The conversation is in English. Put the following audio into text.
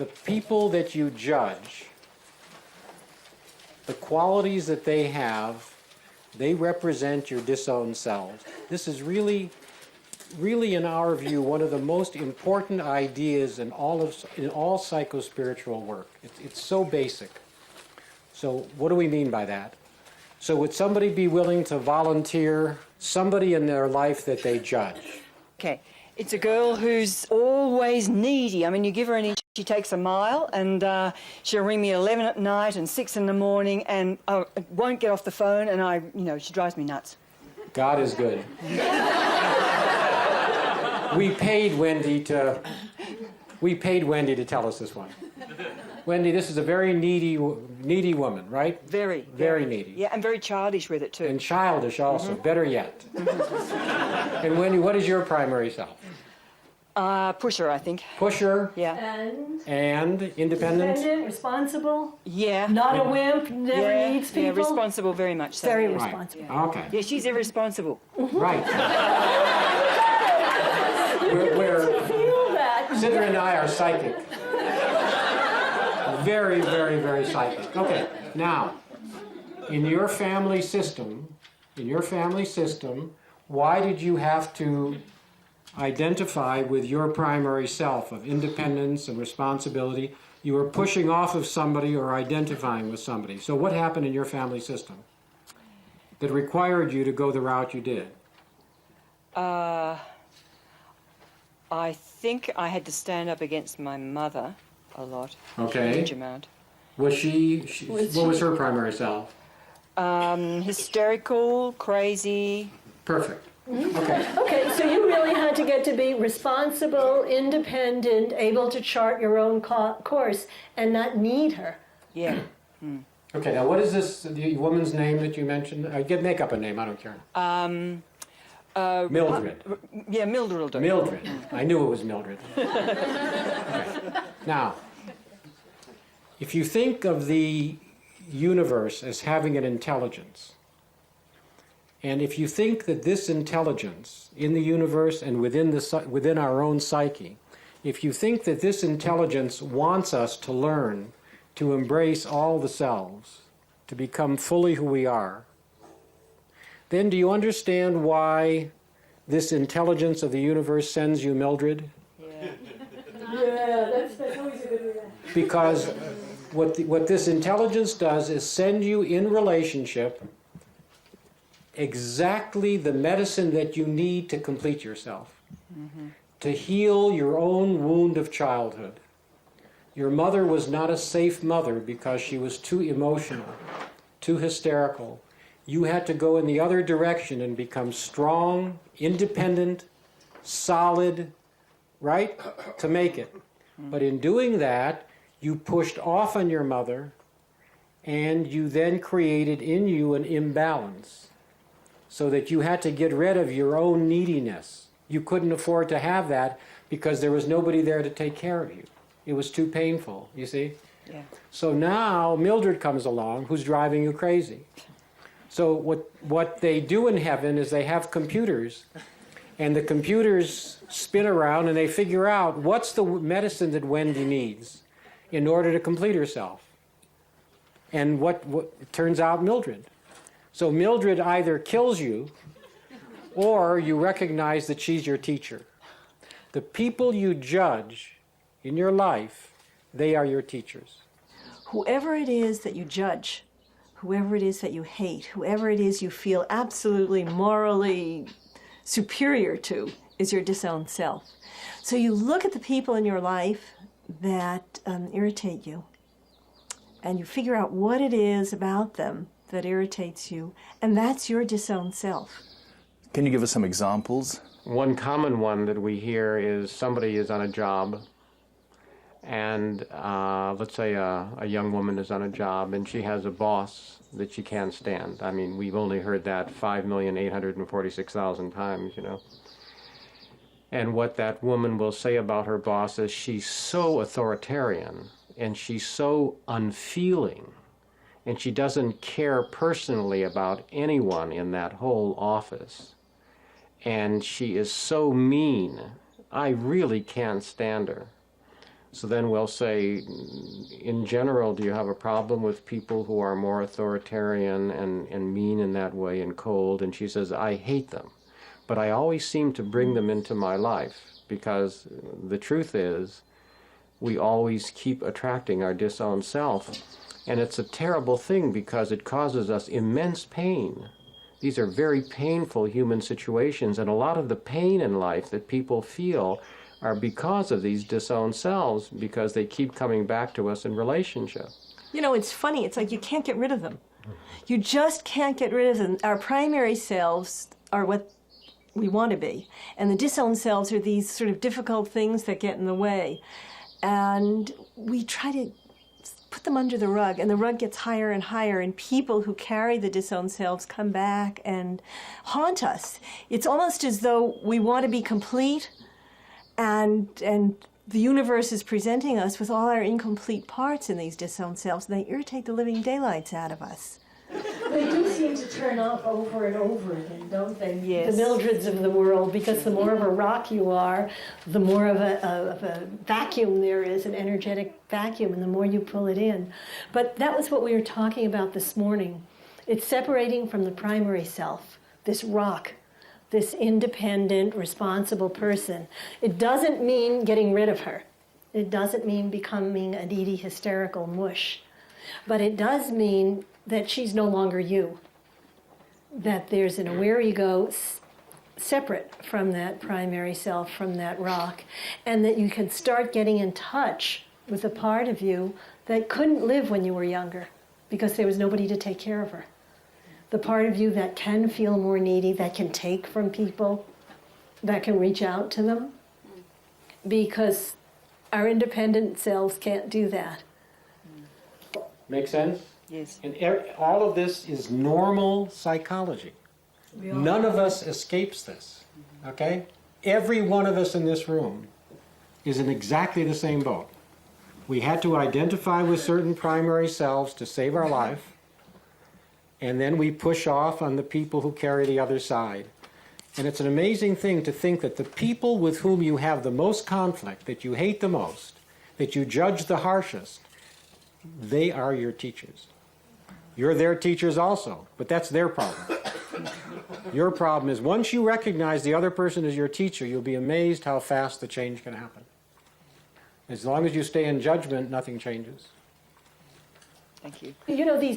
the people that you judge, the qualities that they have, they represent your disowned selves. This is really, in our view, one of the most important ideas in all psychospiritual work. It's so basic. So what do we mean by that? So would somebody be willing to volunteer somebody in their life that they judge? Okay. It's a girl who's always needy. I mean, you give her an inch, she takes a mile, and she'll ring me 11 at night and 6 in the morning, and I won't get off the phone, and she drives me nuts. God is good. We paid Wendy to tell us this one. Wendy, this is a very needy woman, right? Very. Very needy. Yeah, and very childish with it, too. And childish also, better yet. And Wendy, what is your primary self? Pusher, I think. Pusher? Yeah. And independent? Independent, responsible. Yeah. Not a wimp, never needs people. Yeah, responsible very much so. Very yeah. responsible. Right. Okay. Yeah, she's irresponsible. Right. Feel that. Sidra and I are psychic. Very, very, very psychic. Okay, now, in your family system, why did you have to identify with your primary self of independence and responsibility? You were pushing off of somebody or identifying with somebody. So what happened in your family system that required you to go the route you did? I think I had to stand up against my mother a lot. Okay. Huge amount. Was what was her primary self? Hysterical, crazy. Perfect. Okay. Okay, so you really had to get to be responsible, independent, able to chart your own course, and not need her. Yeah. Okay, now what is this the woman's name that you mentioned? Make up a name, I don't care. Mildred. Yeah, Mildred will do. Mildred. I knew it was Mildred. Okay. Now, if you think of the universe as having an intelligence, and if you think that this intelligence in the universe and within our own psyche, if you think that this intelligence wants us to learn to embrace all the selves, to become fully who we are, then do you understand why this intelligence of the universe sends you Mildred? Yeah, that's always a good reaction. Because what this intelligence does is send you in relationship exactly the medicine that you need to complete yourself, to heal your own wound of childhood. Your mother was not a safe mother because she was too emotional, too hysterical. You had to go in the other direction and become strong, independent, solid, right, to make it. But in doing that, you pushed off on your mother, and you then created in you an imbalance, so that you had to get rid of your own neediness. You couldn't afford to have that because there was nobody there to take care of you. It was too painful, you see? Yeah. So now Mildred comes along, who's driving you crazy. So what they do in heaven is they have computers, and the computers spin around and they figure out what's the medicine that Wendy needs in order to complete herself. And what it turns out Mildred. So Mildred either kills you or you recognize that she's your teacher. The people you judge in your life, they are your teachers. Whoever it is that you judge, whoever it is that you hate, whoever it is you feel absolutely morally superior to, is your disowned self. So you look at the people in your life that irritate you, and you figure out what it is about them that irritates you, and that's your disowned self. Can you give us some examples? One common one that we hear is somebody is on a job, and let's say a young woman is on a job and she has a boss that she can't stand. I mean, we've only heard that 5,846,000 times, you know. And what that woman will say about her boss is she's so authoritarian and she's so unfeeling and she doesn't care personally about anyone in that whole office. And she is so mean. I really can't stand her. So then we'll say, in general, do you have a problem with people who are more authoritarian and mean in that way and cold? And she says, I hate them, but I always seem to bring them into my life, because the truth is we always keep attracting our disowned self. And it's a terrible thing because it causes us immense pain. These are very painful human situations, and a lot of the pain in life that people feel are because of these disowned selves, because they keep coming back to us in relationship. You know, it's funny. It's like you can't get rid of them. You just can't get rid of them. Our primary selves are what we want to be. And the disowned selves are these sort of difficult things that get in the way. And we try to put them under the rug, and the rug gets higher and higher, and people who carry the disowned selves come back and haunt us. It's almost as though we want to be complete, and the universe is presenting us with all our incomplete parts in these disowned selves, and they irritate the living daylights out of us. They do seem to turn up over and over again, don't they? Yes. The Mildreds of the world, because the more of a rock you are, the more of a vacuum there is, an energetic vacuum, and the more you pull it in. But that was what we were talking about this morning. It's separating from the primary self, this rock, this independent, responsible person. It doesn't mean getting rid of her. It doesn't mean becoming a needy, hysterical mush. But it does mean that she's no longer you. That there's an aware ego separate from that primary self, from that rock, and that you can start getting in touch with a part of you that couldn't live when you were younger because there was nobody to take care of her. The part of you that can feel more needy, that can take from people, that can reach out to them, because our independent selves can't do that. Make sense? Yes. And all of this is normal psychology. None of us escapes this, okay? Every one of us in this room is in exactly the same boat. We had to identify with certain primary selves to save our life, and then we push off on the people who carry the other side. And it's an amazing thing to think that the people with whom you have the most conflict, that you hate the most, that you judge the harshest, they are your teachers. You're their teachers also, but that's their problem. Your problem is once you recognize the other person as your teacher, you'll be amazed how fast the change can happen. As long as you stay in judgment, nothing changes. Thank you. You know, these